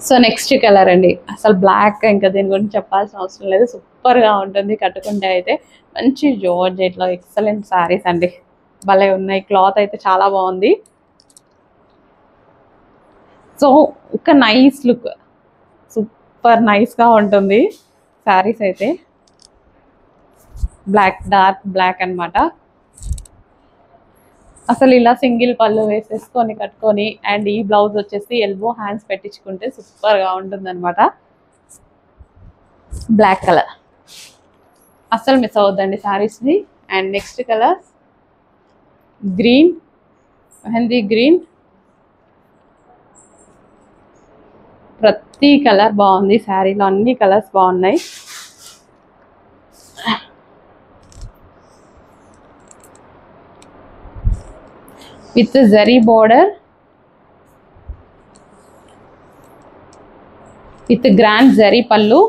So next colour అండి. అసలు black ఇంకా దీని గురించి చెప్పాల్సిన అవసరం లేదు. సూపర్గా ఉంటుంది కట్టుకుంటే అయితే. మంచి జార్జెట్లో ఎక్సలెంట్ శారీస్ అండి. భలే ఉన్నాయి. క్లాత్ అయితే చాలా బాగుంది. సో ఒక నైస్ లుక్, సూపర్ నైస్గా ఉంటుంది శారీస్ అయితే. బ్లాక్, డార్క్ బ్లాక్ అనమాట. అసలు ఇలా సింగిల్ పళ్ళు వేసేసుకొని కట్టుకొని అండ్ ఈ బ్లౌజ్ వచ్చేసి ఎల్బో హ్యాండ్స్ పెట్టించుకుంటే సూపర్గా ఉంటుంది అనమాట. బ్లాక్ కలర్ అస్సలు మిస్ అవ్వద్దండి శారీస్ని. And next colour green, mehndi green. ప్రతి కలర్ బాగుంది శారీలో, అన్ని కలర్స్ బాగున్నాయి. With zari border, with grand zari పళ్ళు.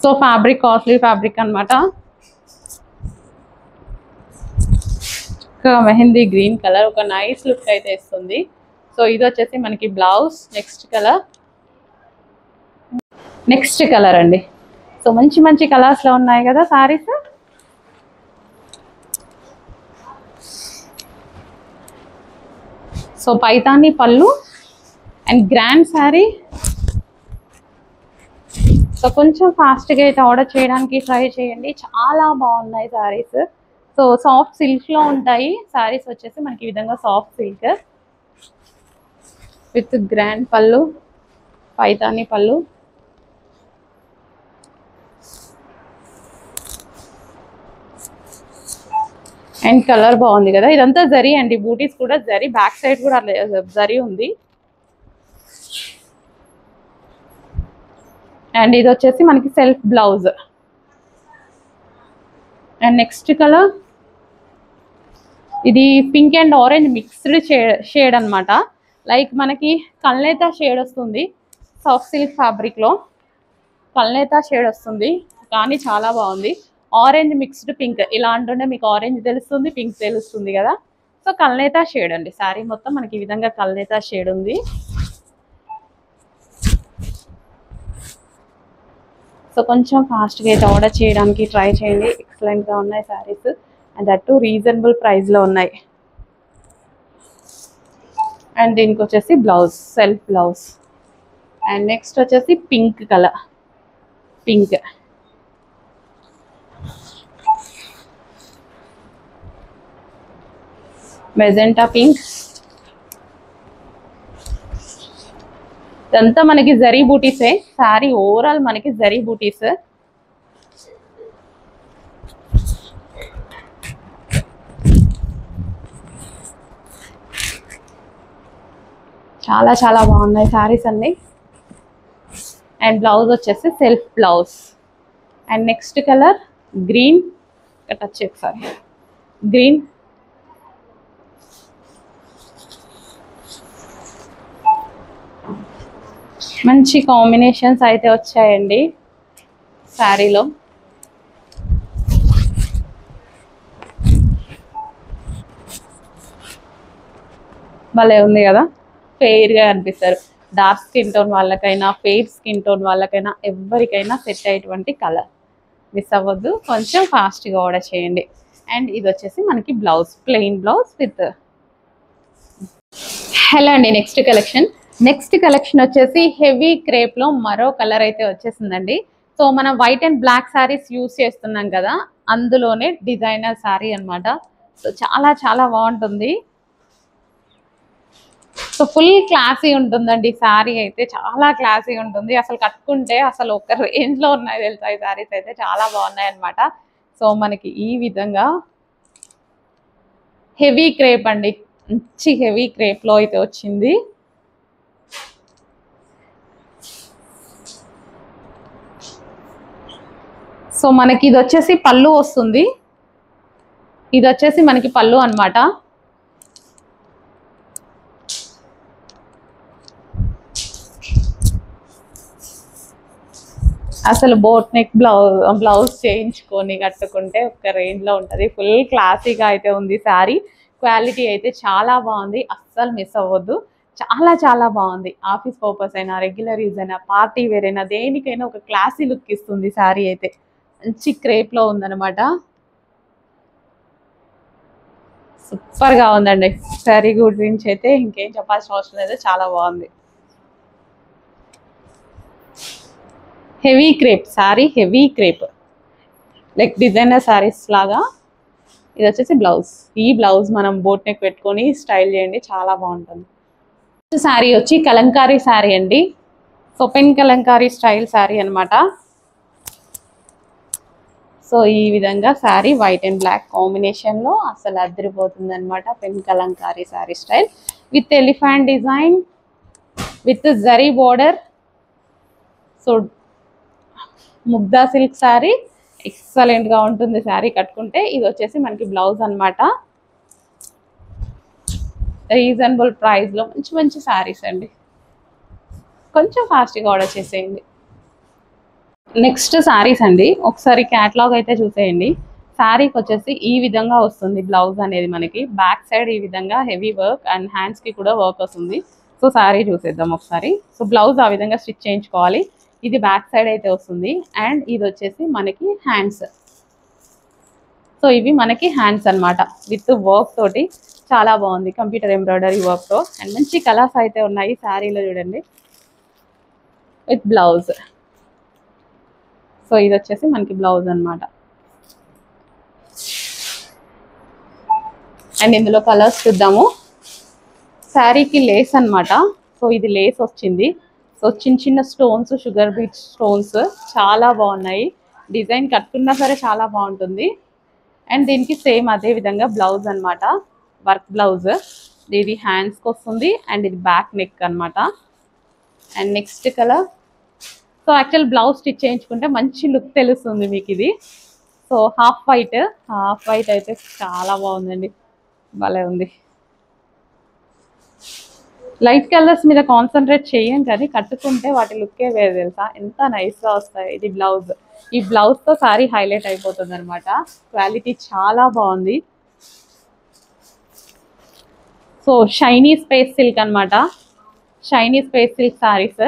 సో ఫ్యాబ్రిక్ కాస్ట్లీ ఫ్యాబ్రిక్ అనమాట. ఒక మెహందీ గ్రీన్ కలర్, ఒక నైస్ లుక్ అయితే ఇస్తుంది. సో ఇది వచ్చేసి మనకి బ్లౌజ్. నెక్స్ట్ కలర్ అండి. సో మంచి మంచి కలర్స్లో ఉన్నాయి కదా సారీస్. సో పైతాని పళ్ళు అండ్ గ్రాండ్ శారీ. సో కొంచెం ఫాస్ట్గా అయితే ఆర్డర్ చేయడానికి ట్రై చేయండి. చాలా బాగున్నాయి శారీస్. సో సాఫ్ట్ సిల్క్లో ఉంటాయి శారీస్ వచ్చేసి మనకి ఈ విధంగా సాఫ్ట్ సిల్క్ విత్ గ్రాండ్ పళ్ళు, పైతాని పళ్ళు. అండ్ కలర్ బాగుంది కదా. ఇదంతా జరీ అండి, బూటీస్ కూడా జరీ, బ్యాక్ సైడ్ కూడా జరీ ఉంది. అండ్ ఇది వచ్చేసి మనకి self blouse. And next colour ఇది pink and orange mixed shade అనమాట. లైక్ మనకి కల్నేతా షేడ్ వస్తుంది సాఫ్ట్ సిల్క్ ఫ్యాబ్రిక్లో. కల్నేతా షేడ్ వస్తుంది కానీ చాలా బాగుంది. ఆరెంజ్ మిక్స్డ్ పింక్, ఇలా అంటుంటే మీకు ఆరెంజ్ తెలుస్తుంది, పింక్ తెలుస్తుంది కదా. సో కల్నేతా షేడ్ అండి. శారీ మొత్తం మనకి ఈ విధంగా కల్నేతా షేడ్ ఉంది. సో కొంచెం ఫాస్ట్గా అయితే ఆర్డర్ చేయడానికి ట్రై చేయండి. ఎక్సలెంట్గా ఉన్నాయి saris and that too reasonable ప్రైస్లో ఉన్నాయి. అండ్ దీనికి వచ్చేసి blouse, self blouse. And next వచ్చేసి pink colour, pink. Magenta pink. ఇదంతా మనకి జరీ బూటీసే. శారీ ఓవరాల్ మనకి జరీ బూటీస్. చాలా చాలా బాగున్నాయి శారీస్ అన్ని. అండ్ బ్లౌజ్ వచ్చేసి self blouse. And next colour green. Touch ఒకసారి గ్రీన్. మంచి కాంబినేషన్స్ అయితే వచ్చాయండి శారీలో. భలే ఉంది కదా. ఫెయిర్గా అనిపిస్తారు. డార్క్ స్కిన్ టోన్ వాళ్ళకైనా, ఫెయిర్ స్కిన్ టోన్ వాళ్ళకైనా, ఎవరికైనా సెట్ అయ్యేటువంటి కలర్. మిస్ అవ్వద్దు, కొంచెం ఫాస్ట్గా ఆర్డర్ చేయండి. అండ్ ఇది వచ్చేసి మనకి blouse, plain blouse with. Hello అండి. నెక్స్ట్ కలెక్షన్ వచ్చేసి హెవీ క్రేప్లో మరో కలర్ అయితే వచ్చేసిందండి. సో మనం white and black sarees use చేస్తున్నాం కదా, అందులోనే డిజైనర్ శారీ అనమాట. సో చాలా చాలా బాగుంటుంది. సో ఫుల్ క్లాసీ ఉంటుందండి శారీ అయితే. చాలా క్లాసీ ఉంటుంది. అసలు కట్టుకుంటే అసలు ఒక రేంజ్లో ఉన్నాయి తెలుసా ఈ శారీస్ అయితే. చాలా బాగున్నాయి అనమాట. సో మనకి ఈ విధంగా హెవీ క్రేప్ అండి, మంచి హెవీ క్రేప్లో అయితే వచ్చింది. సో మనకి ఇది వచ్చేసి పళ్ళు వస్తుంది. ఇది వచ్చేసి మనకి పళ్ళు అనమాట. అసలు బోట్ నెక్ బ్లౌజ్ చేయించుకొని కట్టుకుంటే ఒక రేంజ్లో ఉంటుంది. ఫుల్ క్లాసీగా అయితే ఉంది శారీ. క్వాలిటీ అయితే చాలా బాగుంది, అస్సలు మిస్ అవ్వద్దు. చాలా చాలా బాగుంది. ఆఫీస్ పర్పస్ అయినా, రెగ్యులర్ యూజ్ అయినా, పార్టీ వేర్ అయినా, దేనికైనా ఒక క్లాసీ లుక్ ఇస్తుంది శారీ అయితే. మంచి క్రేప్‌లో ఉందనమాట. సూపర్‌గా ఉందండి. శారీ గురించి అయితే ఇంకేం చెప్పాల్సిన అవసరం లేదు. చాలా బాగుంది. Heavy crepe sari, heavy crepe like designer saris లాగా. ఇది వచ్చేసి బ్లౌజ్. ఈ బ్లౌజ్ మనం బోట్ నెక్ పెట్టుకొని స్టైల్ చేయండి, చాలా బాగుంటుంది. శారీ వచ్చి కలంకారీ శారీ అండి. So pen Kalamkari style sari అనమాట. సో ఈ విధంగా శారీ వైట్ అండ్ బ్లాక్ కాంబినేషన్లో అసలు అదిరిపోతుంది అనమాట. Pen Kalamkari sari style with elephant design with zari border. So Mugdha silk sari ఎక్సలెంట్గా ఉంటుంది శారీ కట్టుకుంటే. ఇది వచ్చేసి మనకి బ్లౌజ్ అనమాట. రీజనబుల్ ప్రైస్లో మంచి మంచి శారీస్ అండి. కొంచెం ఫాస్ట్గా ఆర్డర్ చేసేయండి. నెక్స్ట్ శారీస్ అండి. ఒకసారి క్యాటలాగ్ అయితే చూసేయండి. శారీకి వచ్చేసి ఈ విధంగా వస్తుంది బ్లౌజ్ అనేది మనకి. బ్యాక్ సైడ్ ఈ విధంగా హెవీ వర్క్ అండ్ హ్యాండ్స్కి కూడా వర్క్ వస్తుంది. సో శారీ చూసేద్దాం ఒకసారి. సో బ్లౌజ్ ఆ విధంగా స్టిచ్ చేయించుకోవాలి. ఇది బ్యాక్ సైడ్ అయితే వస్తుంది అండ్ ఇది వచ్చేసి మనకి హ్యాండ్స్. సో ఇవి మనకి హ్యాండ్స్ అనమాట విత్ వర్క్ తోటి. చాలా బాగుంది కంప్యూటర్ ఎంబ్రాయిడరీ వర్క్తో అండ్ మంచి కలర్స్ అయితే ఉన్నాయి శారీలో చూడండి విత్ బ్లౌజ్. సో ఇది వచ్చేసి మనకి బ్లౌజ్ అనమాట. అండ్ ఇందులో కలర్స్ చూద్దాము. శారీకి లేస్ అనమాట. సో ఇది లేస్ వచ్చింది. సో చిన్న చిన్న స్టోన్స్, షుగర్ బీట్ స్టోన్స్ చాలా బాగున్నాయి. డిజైన్ కట్టుకున్నా సరే చాలా బాగుంటుంది. అండ్ దీనికి సేమ్ అదే విధంగా బ్లౌజ్ అనమాట, వర్క్ బ్లౌజ్. ఇది హ్యాండ్స్కి వస్తుంది అండ్ ఇది బ్యాక్ నెక్ అనమాట. And next colour. So actual blouse stitch చేయించుకుంటే మంచి లుక్ తెలుస్తుంది మీకు ఇది. సో హాఫ్ వైట్ అయితే చాలా బాగుందండి, భలే ఉంది. లైట్ కలర్స్ మీద కాన్సన్ట్రేట్ చేయం కానీ కట్టుకుంటే వాటి లుక్కే వేరు తెలుసా, ఎంత నైస్గా వస్తాయి. ఇది బ్లౌజ్. ఈ బ్లౌజ్తో సారీ హైలైట్ అయిపోతుంది అనమాట. క్వాలిటీ చాలా బాగుంది. సో షైనీ స్పేస్ సిల్క్ అనమాట. షైనీ స్పేస్ సిల్క్ సారీస్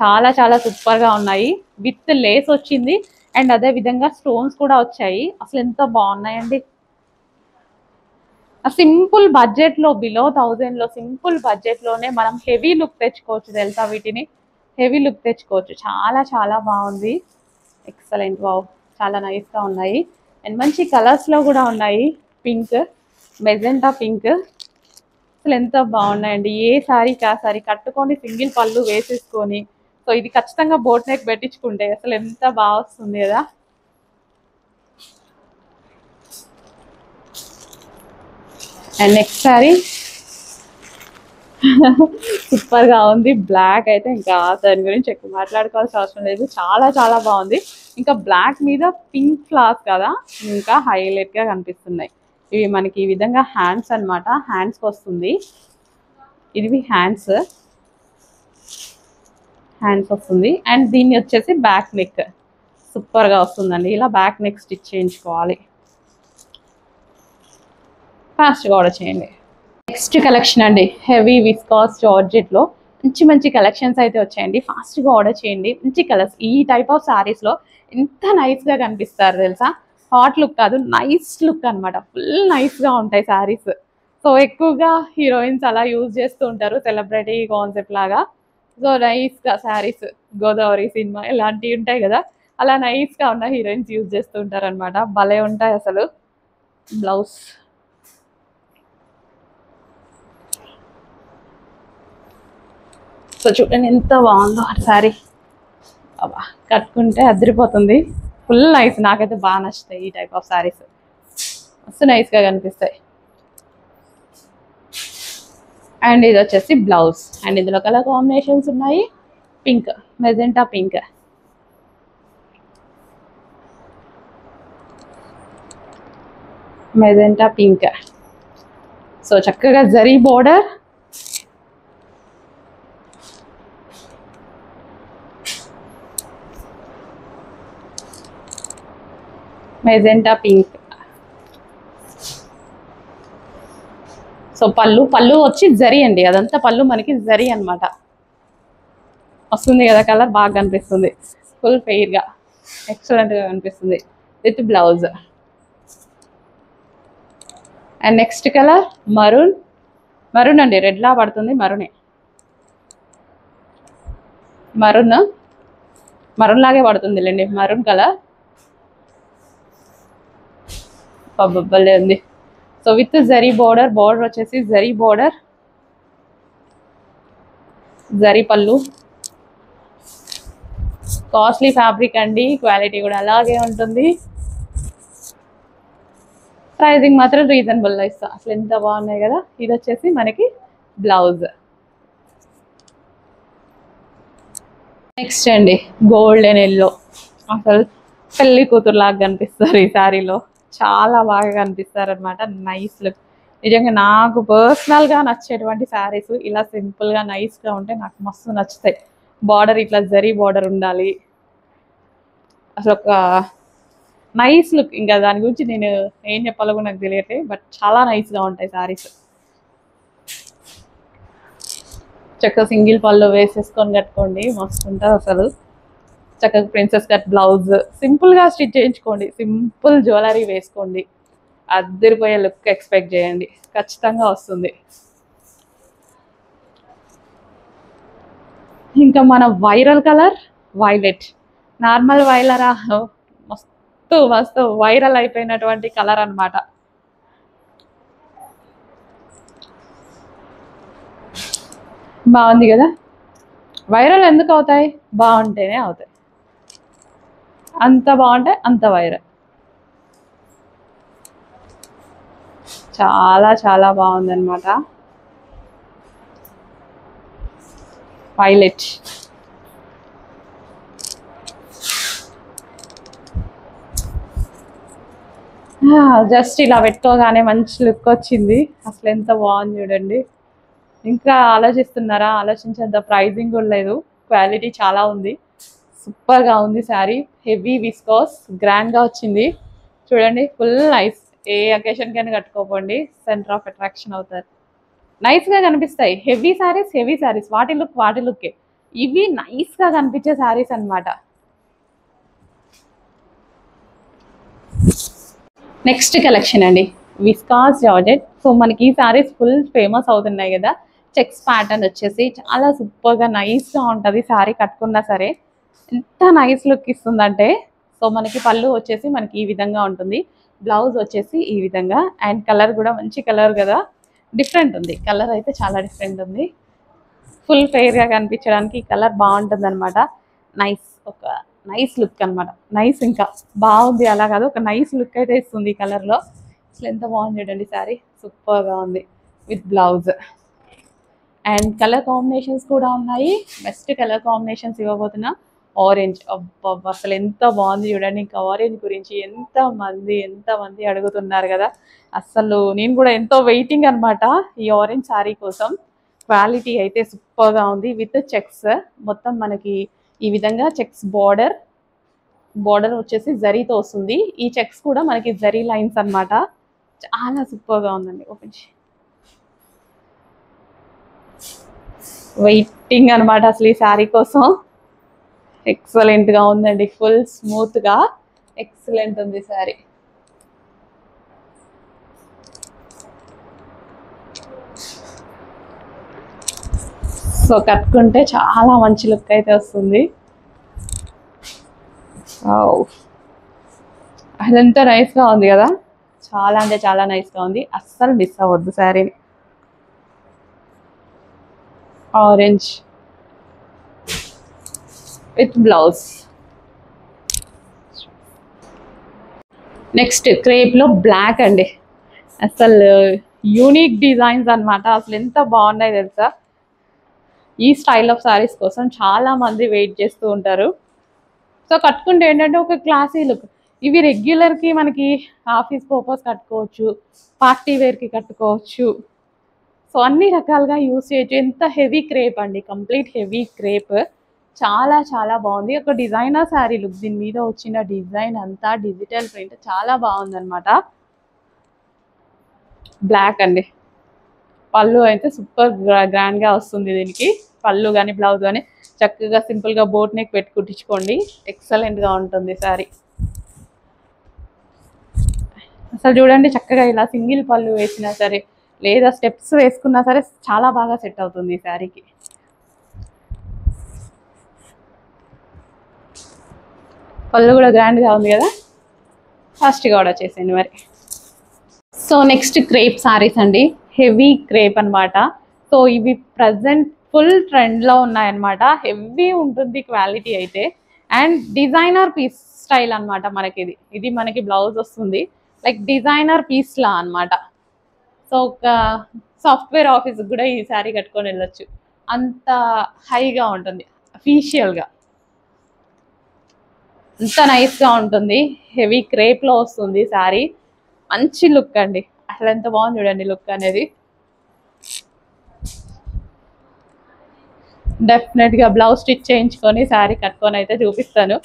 చాలా చాలా సూపర్గా ఉన్నాయి. విత్ లేస్ వచ్చింది అండ్ అదే విధంగా స్టోన్స్ కూడా వచ్చాయి. అసలు ఎంత బాగున్నాయండి. సింపుల్ బడ్జెట్లో, బిలో 1000లో సింపుల్ బడ్జెట్లోనే మనం హెవీ లుక్ తెచ్చుకోవచ్చు తెలుసా. వీటిని హెవీ లుక్ తెచ్చుకోవచ్చు. చాలా చాలా బాగుంది. ఎక్సలెంట్. వావ్, చాలా నైస్గా ఉన్నాయి అండ్ మంచి కలర్స్లో కూడా ఉన్నాయి. Pink, magenta pink. అసలు ఎంత బాగున్నాయండి. ఏ శారీకి ఆ శారీ కట్టుకొని సింగిల్ పళ్ళు వేసేసుకొని, సో ఇది ఖచ్చితంగా బోట్ నెక్ పెట్టించుకుంటే అసలు ఎంత బాగా వస్తుంది కదా. అండ్ నెక్స్ట్ శారీ సూపర్గా ఉంది. బ్లాక్ అయితే ఇంకా దాని గురించి ఎక్కువ మాట్లాడుకోవాల్సిన అవసరం లేదు. చాలా చాలా బాగుంది. ఇంకా బ్లాక్ మీద పింక్ ఫ్లవర్స్ కదా, ఇంకా హైలైట్గా కనిపిస్తున్నాయి. ఇవి మనకి ఈ విధంగా హ్యాండ్స్ అనమాట. హ్యాండ్స్కి వస్తుంది. ఇది హ్యాండ్స్ వస్తుంది అండ్ దీన్ని వచ్చేసి బ్యాక్ నెక్ సూపర్గా వస్తుందండి. ఇలా బ్యాక్ నెక్ స్టిచ్ చేయించుకోవాలి. ఫాస్ట్గా ఆర్డర్ చేయండి. నెక్స్ట్ కలెక్షన్ అండి, హెవీ విస్కాస్ జార్జెట్లో మంచి మంచి కలెక్షన్స్ అయితే వచ్చాయండి. ఫాస్ట్గా ఆర్డర్ చేయండి. మంచి కలర్స్. ఈ టైప్ ఆఫ్ శారీస్లో ఎంత నైస్గా కనిపిస్తారు తెలుసా. హాట్ లుక్ కాదు, నైస్ లుక్ అనమాట. ఫుల్ నైస్గా ఉంటాయి శారీస్. సో ఎక్కువగా హీరోయిన్స్ అలా యూజ్ చేస్తూ ఉంటారు, సెలబ్రిటీ కాన్సెప్ట్ లాగా. సో నైస్గా శారీస్, గోదావరి సినిమా ఇలాంటివి ఉంటాయి కదా, అలా నైస్గా ఉన్న హీరోయిన్స్ యూజ్ చేస్తూ ఉంటారు అనమాట. భలే ఉంటాయి అసలు. బ్లౌజ్. సో చూడండి ఎంత బాగుందో శారీ. అబ్బా, కట్టుకుంటే అదిరిపోతుంది. Full nice. నాకైతే బాగా నచ్చుతాయి ఈ టైప్ ఆఫ్ శారీస్. మస్తు నైస్గా కనిపిస్తాయి. అండ్ ఇది వచ్చేసి బ్లౌజ్. అండ్ ఇందులో కలర్ కాంబినేషన్స్ ఉన్నాయి. Pink, magenta pink, magenta pink. So చక్కగా zari border, magenta pink. So పళ్ళు పళ్ళు వచ్చి జరీ అండి, అదంతా పళ్ళు మనకి జరీ అన్నమాట. వస్తుంది కదా, కలర్ బాగా కనిపిస్తుంది, ఫుల్ ఫెయిర్గా ఎక్సలెంట్గా కనిపిస్తుంది with blouse. And next colour maroon. Maroon అండి, రెడ్లా పడుతుంది, మరూనే. మరూన్ మరూన్ లాగే పడుతుంది లేండి, మరూన్ కలర్. బొబ్బలే ఉంది. So with zari border, border వచ్చేసి జరీ బోర్డర్, జరీ పళ్ళు. కాస్ట్లీ ఫ్యాబ్రిక్ అండి, క్వాలిటీ కూడా అలాగే ఉంటుంది. ప్రైజింగ్ మాత్రం రీజనబుల్గా ఇస్తా, అసలు ఎంత బాగున్నాయి కదా. ఇది వచ్చేసి మనకి బ్లౌజ్. నెక్స్ట్ అండి గోల్డెన్ ఎల్లో, అసలు పెళ్లి కూతురు లాగా కనిపిస్తారు ఈ శారీలో, చాలా బాగా కనిపిస్తారు అనమాట. Nice look. నిజంగా నాకు పర్సనల్గా నచ్చేటువంటి శారీస్ ఇలా సింపుల్గా నైస్గా ఉంటే నాకు మస్తు నచ్చుతాయి. బార్డర్ ఇట్లా జరీ బార్డర్ ఉండాలి, అసలు ఒక నైస్ లుక్. ఇంకా దాని గురించి నేను ఏం చెప్పాలో కూడా నాకు తెలియట్లేదు, బట్ చాలా నైస్గా ఉంటాయి శారీస్. చక్కగా సింగిల్ పళ్ళు వేసేసుకొని కట్టుకోండి, మస్తు ఉంటుంది అసలు. చక్కగా ప్రిన్సెస్ కట్ బ్లౌజ్, సింపుల్గా స్టిచ్ చేయించుకోండి, సింపుల్ జ్యువెలరీ వేసుకోండి, అద్దరిపోయే లుక్ ఎక్స్పెక్ట్ చేయండి, ఖచ్చితంగా వస్తుంది. ఇంకా మన వైరల్ కలర్ వైలెట్. నార్మల్ వైలరా, మస్తు మస్తు వైరల్ అయిపోయినటువంటి కలర్ అన్నమాట. బాగుంది కదా. వైరల్ ఎందుకు అవుతాయి? బాగుంటేనే అవుతాయి, అంత బాగుంటే అంత వైరల్. చాలా చాలా బాగుంది అనమాట. వైలెట్. జస్ట్ ఇలా పెట్టుకోగానే మంచి లుక్ వచ్చింది, అసలు ఎంత బాగుంది చూడండి. ఇంకా ఆలోచిస్తున్నారా? ఆలోచించేంత ప్రైజింగ్ కూడా లేదు, క్వాలిటీ చాలా ఉంది, సూపర్గా ఉంది శారీ. హెవీ విస్కోస్, గ్రాండ్గా వచ్చింది చూడండి, ఫుల్ నైస్. ఏ అకేషన్కైనా కట్టుకోకండి, సెంటర్ ఆఫ్ అట్రాక్షన్ అవుతారు, నైస్గా కనిపిస్తాయి. హెవీ శారీస్ వాటి లుక్కే. ఇవి నైస్గా కనిపించే శారీస్ అన్నమాట. నెక్స్ట్ కలెక్షన్ అండి విస్కాస్ జార్జెట్. సో మనకి ఈ శారీస్ ఫుల్ ఫేమస్ అవుతున్నాయి కదా. చెక్స్ ప్యాటర్న్ వచ్చేసి చాలా సూపర్గా నైస్గా ఉంటుంది, శారీ కట్టుకున్నా సరే ఎంత నైస్ లుక్ ఇస్తుందంటే. సో మనకి పళ్ళు వచ్చేసి మనకి ఈ విధంగా ఉంటుంది, బ్లౌజ్ వచ్చేసి ఈ విధంగా. అండ్ కలర్ కూడా మంచి కలర్ కదా, డిఫరెంట్ ఉంది కలర్, అయితే చాలా డిఫరెంట్ ఉంది. ఫుల్ ఫెయిర్గా కనిపించడానికి ఈ కలర్ బాగుంటుంది అనమాట. నైస్, ఒక నైస్ లుక్ అనమాట. నైస్, ఇంకా బాగుంది అలా కాదు, ఒక నైస్ లుక్ అయితే ఇస్తుంది ఈ కలర్లో. అసలు ఎంత బాగుంది చూడండి శారీ, సూపర్గా ఉంది with blouse. And colour combinations కూడా ఉన్నాయి. బెస్ట్ కలర్ కాంబినేషన్స్ ఇవ్వబోతున్నా ఆరెంజ్. అబ్బా అసలు ఎంత బాగుంది చూడండి. ఇంకా ఆరెంజ్ గురించి ఎంతమంది అడుగుతున్నారు కదా. అసలు నేను కూడా ఎంతో వెయిటింగ్ అనమాట ఈ ఆరెంజ్ శారీ కోసం. క్వాలిటీ అయితే సూపర్గా ఉంది విత్ చెక్స్. మొత్తం మనకి ఈ విధంగా చెక్స్ బార్డర్ వచ్చేసి జరీతో వస్తుంది. ఈ చెక్స్ కూడా మనకి జరీ లైన్స్ అన్నమాట. చాలా సూపర్గా ఉందండి. ఓపెన్ వెయిటింగ్ అనమాట అసలు ఈ శారీ కోసం. ఎక్సలెంట్గా ఉందండి, ఫుల్ స్మూత్గా ఎక్సలెంట్ ఉంది శారీ. సో కట్టుకుంటే చాలా మంచి లుక్ అయితే వస్తుంది. అదంతా నైస్గా ఉంది కదా, చాలా అంటే చాలా నైస్గా ఉంది, అస్సలు మిస్ అవ్వద్దు శారీని. Orange with blouse. నెక్స్ట్ క్రేప్లో బ్లాక్ అండి, అసలు యూనిక్ డిజైన్స్ అనమాట. అసలు ఎంత బాగున్నాయి తెలుసా. ఈ స్టైల్ ఆఫ్ శారీస్ కోసం చాలా మంది వెయిట్ చేస్తూ ఉంటారు. సో కట్టుకుంటే ఏంటంటే ఒక క్లాసీ లుక్. ఇవి రెగ్యులర్కి మనకి ఆఫీస్ పర్పస్ కట్టుకోవచ్చు, పార్టీ వేర్కి కట్టుకోవచ్చు, సో అన్ని రకాలుగా యూస్ చేయొచ్చు. ఎంత హెవీ క్రేప్ అండి, కంప్లీట్ హెవీ క్రేప్, చాలా చాలా బాగుంది. ఒక డిజైనర్ శారీ లుక్, దీని మీద వచ్చిన డిజైన్ అంతా డిజిటల్ ప్రింట్ చాలా బాగుందన్నమాట. బ్లాక్ అండి, పళ్ళు అయితే సూపర్ గ్రాండ్గా వస్తుంది దీనికి. పళ్ళు కానీ బ్లౌజ్ కానీ చక్కగా సింపుల్గా బోట్ నెక్ పెట్టి కుట్టించుకోండి, ఎక్సలెంట్గా ఉంటుంది శారీ. అసలు చూడండి చక్కగా ఇలా సింగిల్ పళ్ళు వేసినా సరే లేదా స్టెప్స్ వేసుకున్నా సరే చాలా బాగా సెట్ అవుతుంది ఈ శారీకి. పళ్ళు కూడా గ్రాండ్గా ఉంది కదా, ఫాస్ట్గా ఆర్డర్ చేసేయండి మరి. సో నెక్స్ట్ క్రేప్ సారీస్ అండి, హెవీ క్రేప్ అనమాట. సో ఇవి ప్రజెంట్ ఫుల్ ట్రెండ్లో ఉన్నాయన్నమాట. హెవీ ఉంటుంది క్వాలిటీ అయితే, అండ్ డిజైనర్ పీస్ స్టైల్ అనమాట మనకి. ఇది మనకి బ్లౌజ్ వస్తుంది, లైక్ డిజైనర్ పీస్లా అనమాట. సో ఒక సాఫ్ట్వేర్ ఆఫీస్కి కూడా ఈ శారీ కట్టుకొని వెళ్ళొచ్చు, అంత హైగా ఉంటుంది, అఫీషియల్గా అంత నైస్గా ఉంటుంది. హెవీ క్రేప్లో వస్తుంది శారీ, మంచి లుక్ అండి. అసలు ఎంత బాగుంది చూడండి లుక్ అనేది. డెఫినెట్గా బ్లౌజ్ స్టిచ్ చేయించుకొని శారీ కట్టుకొని అయితే చూపిస్తాను.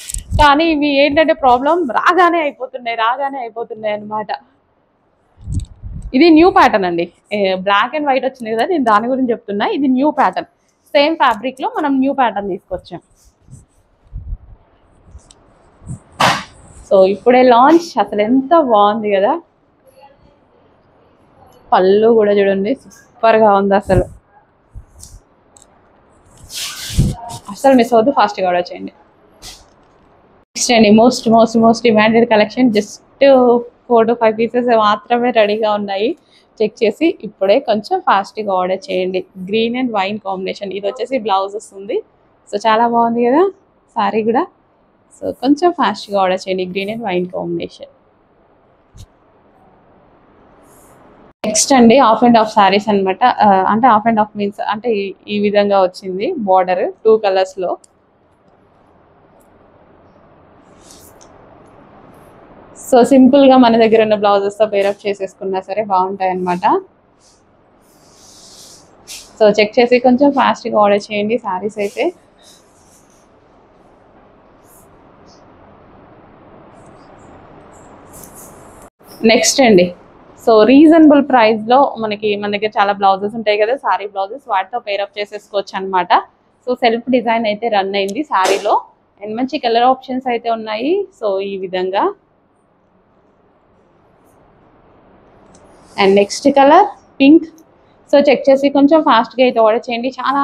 కానీ ఇవి ఏంటంటే ప్రాబ్లం, రాగానే అయిపోతున్నాయి అనమాట. ఇది న్యూ ప్యాటర్న్ అండి, బ్లాక్ అండ్ వైట్ వచ్చింది కదా, నేను దాని గురించి చెప్తున్నా. ఇది న్యూ ప్యాటర్న్, సేమ్ ఫ్యాబ్రిక్లో మనం న్యూ ప్యాటర్న్ తీసుకొచ్చాం. సో ఇప్పుడే లాంచ్, అసలు ఎంత బాగుంది కదా. పళ్ళు కూడా చూడండి సూపర్గా ఉంది అసలు. అసలు మిస్ అవ్వద్దు, ఫాస్ట్గా ఆర్డర్ చేయండి. నెక్స్ట్ అండి most demanded collection. Just 4 to 5 pieces మాత్రమే రెడీగా ఉన్నాయి. చెక్ చేసి ఇప్పుడే కొంచెం ఫాస్ట్గా ఆర్డర్ చేయండి. గ్రీన్ అండ్ వైన్ కాంబినేషన్, ఇది వచ్చేసి బ్లౌజ్ వస్తుంది. సో చాలా బాగుంది కదా శారీ కూడా. సో కొంచెం ఫాస్ట్గా ఆర్డర్ చేయండి, green and wine combination. Next అండి ఆఫ్ అండ్ ఆఫ్ శారీస్ అనమాట. అంటే ఆఫ్ అండ్ ఆఫ్ మీన్స్ అంటే ఈ విధంగా వచ్చింది బార్డర్ 2 కలర్స్లో. సో సింపుల్గా మన దగ్గర ఉన్న బ్లౌజెస్తో పేరప్ చేసేసుకున్నా సరే బాగుంటాయి అన్నమాట. సో చెక్ చేసి కొంచెం ఫాస్ట్గా ఆర్డర్ చేయండి శారీస్ అయితే. నెక్స్ట్ అండి, సో రీజనబుల్ ప్రైస్లో మన దగ్గర చాలా బ్లౌజెస్ ఉంటాయి కదా, శారీ బ్లౌజెస్, వాటితో పేరప్ చేసేసుకోవచ్చు అనమాట. సో సెల్ఫ్ డిజైన్ అయితే రన్ అయింది శారీలో, అండ్ మంచి కలర్ ఆప్షన్స్ అయితే ఉన్నాయి. సో ఈ విధంగా, and next color pink. So check చేసి కొంచెం ఫాస్ట్గా అయితే ఆర్డర్ చేయండి. చాలా